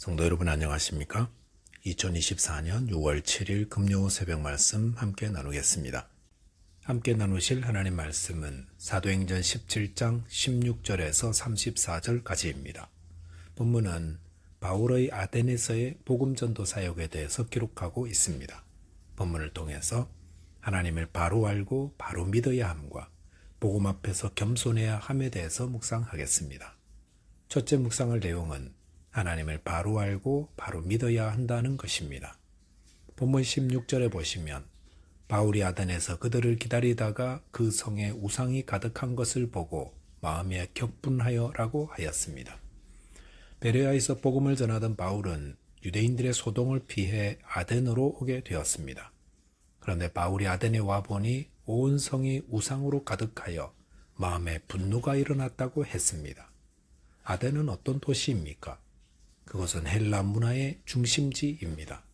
성도 여러분 안녕하십니까? 2024년 6월 7일 금요 새벽 말씀 함께 나누겠습니다. 함께 나누실 하나님 말씀은 사도행전 17장 16절에서 34절까지입니다. 본문은 바울의 아데네서의 복음전도 사역에 대해서 기록하고 있습니다. 본문을 통해서 하나님을 바로 알고 바로 믿어야 함과 복음 앞에서 겸손해야 함에 대해서 묵상하겠습니다. 첫째 묵상할 내용은 하나님을 바로 알고 바로 믿어야 한다는 것입니다. 본문 16절에 보시면 바울이 아덴에서 그들을 기다리다가 그 성에 우상이 가득한 것을 보고 마음에 격분하여 라고 하였습니다. 베레아에서 복음을 전하던 바울은 유대인들의 소동을 피해 아덴으로 오게 되었습니다. 그런데 바울이 아덴에 와보니 온 성이 우상으로 가득하여 마음에 분노가 일어났다고 했습니다. 아덴은 어떤 도시입니까? 그것은 헬라 문화의 중심지입니다.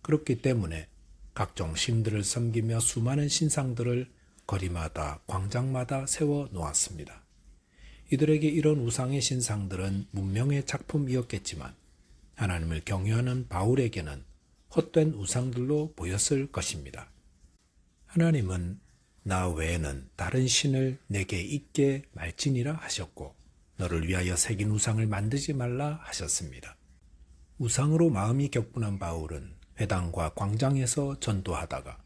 그렇기 때문에 각종 신들을 섬기며 수많은 신상들을 거리마다 광장마다 세워 놓았습니다. 이들에게 이런 우상의 신상들은 문명의 작품이었겠지만 하나님을 경외하는 바울에게는 헛된 우상들로 보였을 것입니다. 하나님은 나 외에는 다른 신을 내게 있게 말지니라 하셨고 너를 위하여 새긴 우상을 만들지 말라 하셨습니다. 우상으로 마음이 격분한 바울은 회당과 광장에서 전도하다가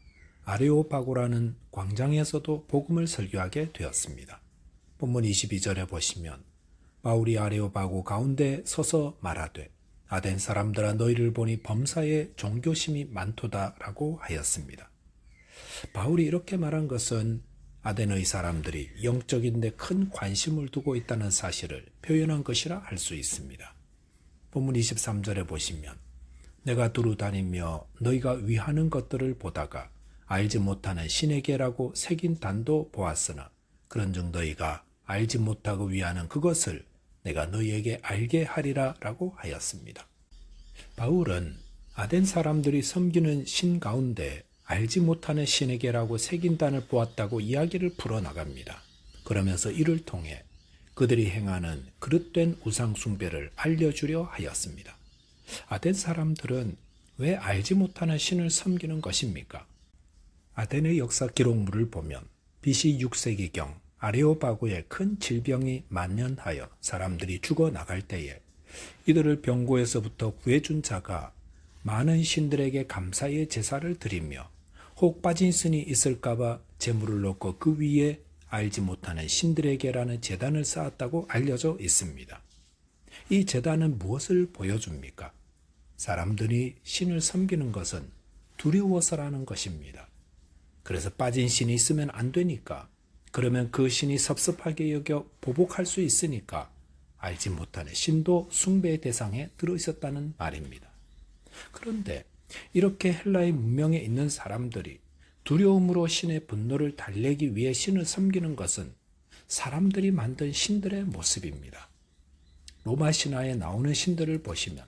아레오파고라는 광장에서도 복음을 설교하게 되었습니다. 본문 22절에 보시면 바울이 아레오파고 가운데 서서 말하되 아덴 사람들아 너희를 보니 범사에 종교심이 많도다라고 하였습니다. 바울이 이렇게 말한 것은 아덴의 사람들이 영적인 데 큰 관심을 두고 있다는 사실을 표현한 것이라 할 수 있습니다. 본문 23절에 보시면 내가 두루 다니며 너희가 위하는 것들을 보다가 알지 못하는 신에게라고 새긴 단도 보았으나 그런즉 너희가 알지 못하고 위하는 그것을 내가 너희에게 알게 하리라 라고 하였습니다. 바울은 아덴 사람들이 섬기는 신 가운데 알지 못하는 신에게라고 새긴 단을 보았다고 이야기를 풀어나갑니다. 그러면서 이를 통해 그들이 행하는 그릇된 우상 숭배를 알려주려 하였습니다. 아덴 사람들은 왜 알지 못하는 신을 섬기는 것입니까? 아덴의 역사 기록물을 보면 BC 6세기경 아레오파고에 큰 질병이 만연하여 사람들이 죽어나갈 때에 이들을 병고에서부터 구해준 자가 많은 신들에게 감사의 제사를 드리며 혹 빠진 신이 있을까봐 재물을 넣고 그 위에 알지 못하는 신들에게라는 제단을 쌓았다고 알려져 있습니다. 이 제단은 무엇을 보여줍니까? 사람들이 신을 섬기는 것은 두려워서라는 것입니다. 그래서 빠진 신이 있으면 안 되니까, 그러면 그 신이 섭섭하게 여겨 보복할 수 있으니까 알지 못하는 신도 숭배의 대상에 들어있었다는 말입니다. 그런데 이렇게 헬라의 문명에 있는 사람들이 두려움으로 신의 분노를 달래기 위해 신을 섬기는 것은 사람들이 만든 신들의 모습입니다. 로마 신화에 나오는 신들을 보시면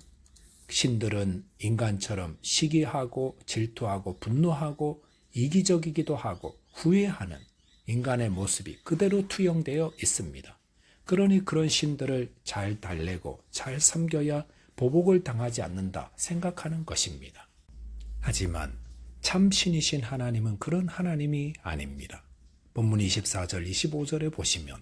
신들은 인간처럼 시기하고 질투하고 분노하고 이기적이기도 하고 후회하는 인간의 모습이 그대로 투영되어 있습니다. 그러니 그런 신들을 잘 달래고 잘 섬겨야 보복을 당하지 않는다 생각하는 것입니다. 하지만 참 신이신 하나님은 그런 하나님이 아닙니다. 본문 24절 25절에 보시면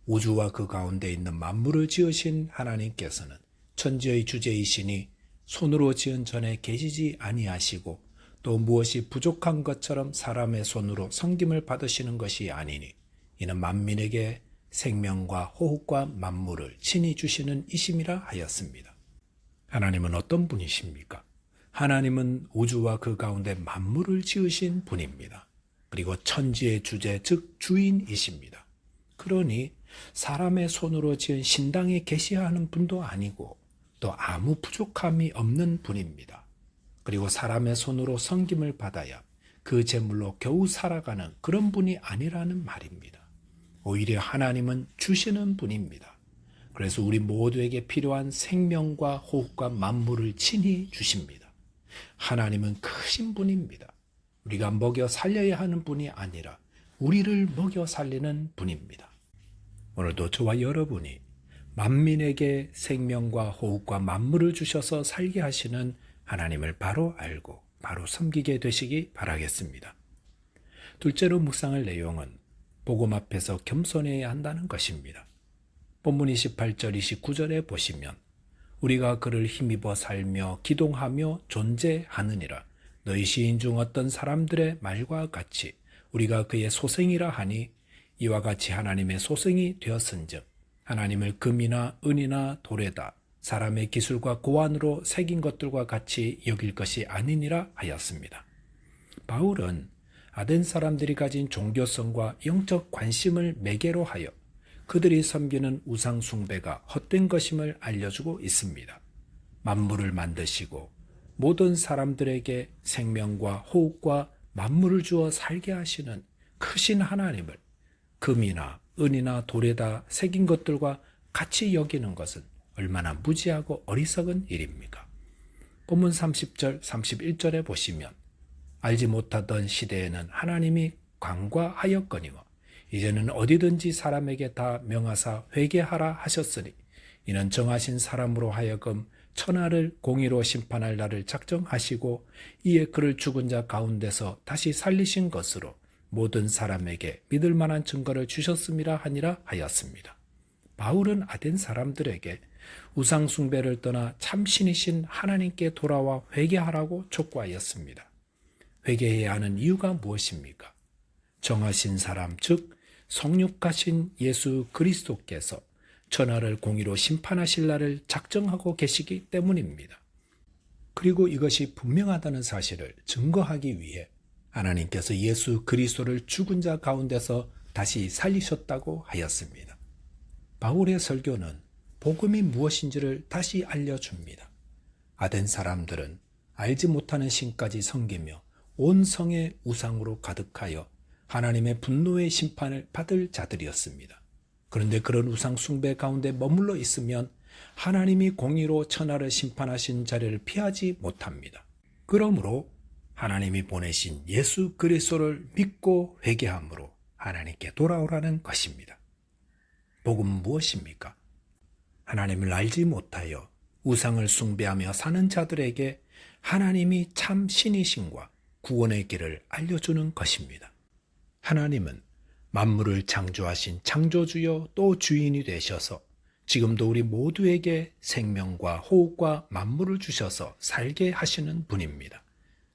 우주와 그 가운데 있는 만물을 지으신 하나님께서는 천지의 주제이시니 손으로 지은 전에 계시지 아니하시고 또 무엇이 부족한 것처럼 사람의 손으로 섬김을 받으시는 것이 아니니 이는 만민에게 생명과 호흡과 만물을 친히 주시는 이심이라 하였습니다. 하나님은 어떤 분이십니까? 하나님은 우주와 그 가운데 만물을 지으신 분입니다. 그리고 천지의 주제, 즉 주인이십니다. 그러니 사람의 손으로 지은 신당에 계시하는 분도 아니고 또 아무 부족함이 없는 분입니다. 그리고 사람의 손으로 섬김을 받아야 그 제물로 겨우 살아가는 그런 분이 아니라는 말입니다. 오히려 하나님은 주시는 분입니다. 그래서 우리 모두에게 필요한 생명과 호흡과 만물을 친히 주십니다. 하나님은 크신 분입니다. 우리가 먹여 살려야 하는 분이 아니라 우리를 먹여 살리는 분입니다. 오늘도 저와 여러분이 만민에게 생명과 호흡과 만물을 주셔서 살게 하시는 하나님을 바로 알고 바로 섬기게 되시기 바라겠습니다. 둘째로 묵상할 내용은 복음 앞에서 겸손해야 한다는 것입니다. 본문 28절 29절에 보시면 우리가 그를 힘입어 살며 기동하며 존재하느니라. 너희 시인 중 어떤 사람들의 말과 같이 우리가 그의 소생이라 하니 이와 같이 하나님의 소생이 되었은즉 하나님을 금이나 은이나 돌에다 사람의 기술과 고안으로 새긴 것들과 같이 여길 것이 아니니라 하였습니다. 바울은 아덴 사람들이 가진 종교성과 영적 관심을 매개로 하여 그들이 섬기는 우상 숭배가 헛된 것임을 알려주고 있습니다. 만물을 만드시고 모든 사람들에게 생명과 호흡과 만물을 주어 살게 하시는 크신 하나님을 금이나 은이나 돌에다 새긴 것들과 같이 여기는 것은 얼마나 무지하고 어리석은 일입니까? 본문 30절 31절에 보시면 알지 못하던 시대에는 하나님이 간과하였거니와 이제는 어디든지 사람에게 다 명하사 회개하라 하셨으니 이는 정하신 사람으로 하여금 천하를 공의로 심판할 날을 작정하시고 이에 그를 죽은 자 가운데서 다시 살리신 것으로 모든 사람에게 믿을 만한 증거를 주셨음이라 하니라 하였습니다. 바울은 아덴 사람들에게 우상 숭배를 떠나 참신이신 하나님께 돌아와 회개하라고 촉구하였습니다. 회개해야 하는 이유가 무엇입니까? 정하신 사람, 즉 성육하신 예수 그리스도께서 천하를 공의로 심판하실 날을 작정하고 계시기 때문입니다. 그리고 이것이 분명하다는 사실을 증거하기 위해 하나님께서 예수 그리스도를 죽은 자 가운데서 다시 살리셨다고 하였습니다. 바울의 설교는 복음이 무엇인지를 다시 알려줍니다. 아덴 사람들은 알지 못하는 신까지 섬기며 온 성의 우상으로 가득하여 하나님의 분노의 심판을 받을 자들이었습니다. 그런데 그런 우상 숭배 가운데 머물러 있으면 하나님이 공의로 천하를 심판하신 자리를 피하지 못합니다. 그러므로 하나님이 보내신 예수 그리스도를 믿고 회개함으로 하나님께 돌아오라는 것입니다. 복음은 무엇입니까? 하나님을 알지 못하여 우상을 숭배하며 사는 자들에게 하나님이 참 신이신과 구원의 길을 알려주는 것입니다. 하나님은 만물을 창조하신 창조주요 또 주인이 되셔서 지금도 우리 모두에게 생명과 호흡과 만물을 주셔서 살게 하시는 분입니다.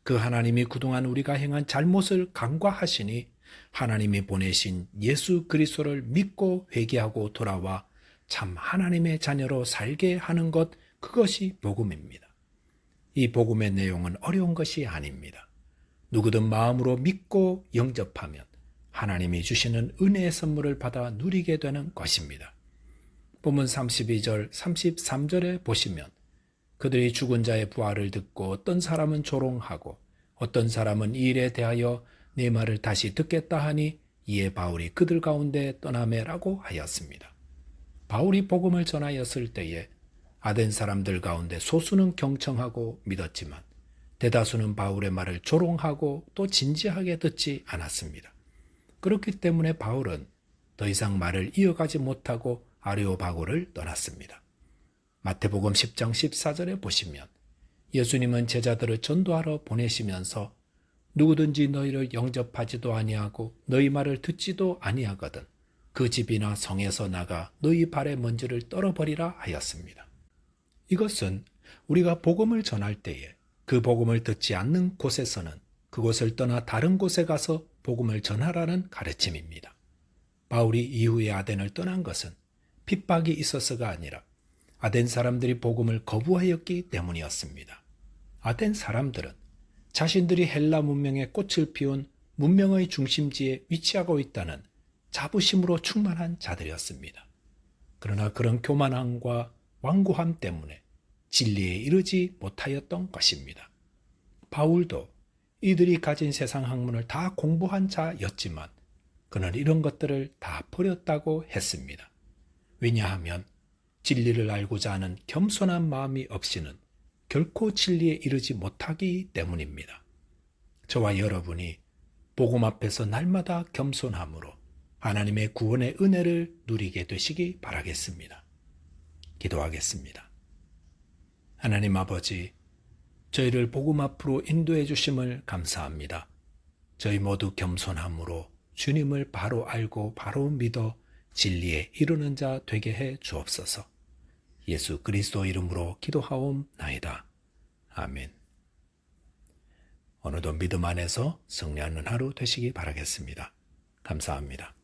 그 하나님이 그동안 우리가 행한 잘못을 간과하시니 하나님이 보내신 예수 그리스도를 믿고 회개하고 돌아와 참 하나님의 자녀로 살게 하는 것, 그것이 복음입니다. 이 복음의 내용은 어려운 것이 아닙니다. 누구든 마음으로 믿고 영접하면 하나님이 주시는 은혜의 선물을 받아 누리게 되는 것입니다. 본문 32절 33절에 보시면 그들이 죽은 자의 부활을 듣고 어떤 사람은 조롱하고 어떤 사람은 이 일에 대하여 내 말을 다시 듣겠다 하니 이에 바울이 그들 가운데 떠나매라고 하였습니다. 바울이 복음을 전하였을 때에 아덴 사람들 가운데 소수는 경청하고 믿었지만 대다수는 바울의 말을 조롱하고 또 진지하게 듣지 않았습니다. 그렇기 때문에 바울은 더 이상 말을 이어가지 못하고 아레오바고를 떠났습니다. 마태복음 10장 14절에 보시면 예수님은 제자들을 전도하러 보내시면서 누구든지 너희를 영접하지도 아니하고 너희 말을 듣지도 아니하거든 그 집이나 성에서 나가 너희 발의 먼지를 떨어버리라 하였습니다. 이것은 우리가 복음을 전할 때에 그 복음을 듣지 않는 곳에서는 그곳을 떠나 다른 곳에 가서 복음을 전하라는 가르침입니다. 바울이 이후에 아덴을 떠난 것은 핍박이 있어서가 아니라 아덴 사람들이 복음을 거부하였기 때문이었습니다. 아덴 사람들은 자신들이 헬라 문명의 꽃을 피운 문명의 중심지에 위치하고 있다는 자부심으로 충만한 자들이었습니다. 그러나 그런 교만함과 완고함 때문에 진리에 이르지 못하였던 것입니다. 바울도 이들이 가진 세상 학문을 다 공부한 자였지만 그는 이런 것들을 다 버렸다고 했습니다. 왜냐하면 진리를 알고자 하는 겸손한 마음이 없이는 결코 진리에 이르지 못하기 때문입니다. 저와 여러분이 복음 앞에서 날마다 겸손함으로 하나님의 구원의 은혜를 누리게 되시기 바라겠습니다. 기도하겠습니다. 하나님 아버지, 저희를 복음 앞으로 인도해 주심을 감사합니다. 저희 모두 겸손함으로 주님을 바로 알고 바로 믿어 진리에 이르는 자 되게 해 주옵소서. 예수 그리스도 이름으로 기도하옵나이다. 아멘. 오늘도 믿음 안에서 승리하는 하루 되시기 바라겠습니다. 감사합니다.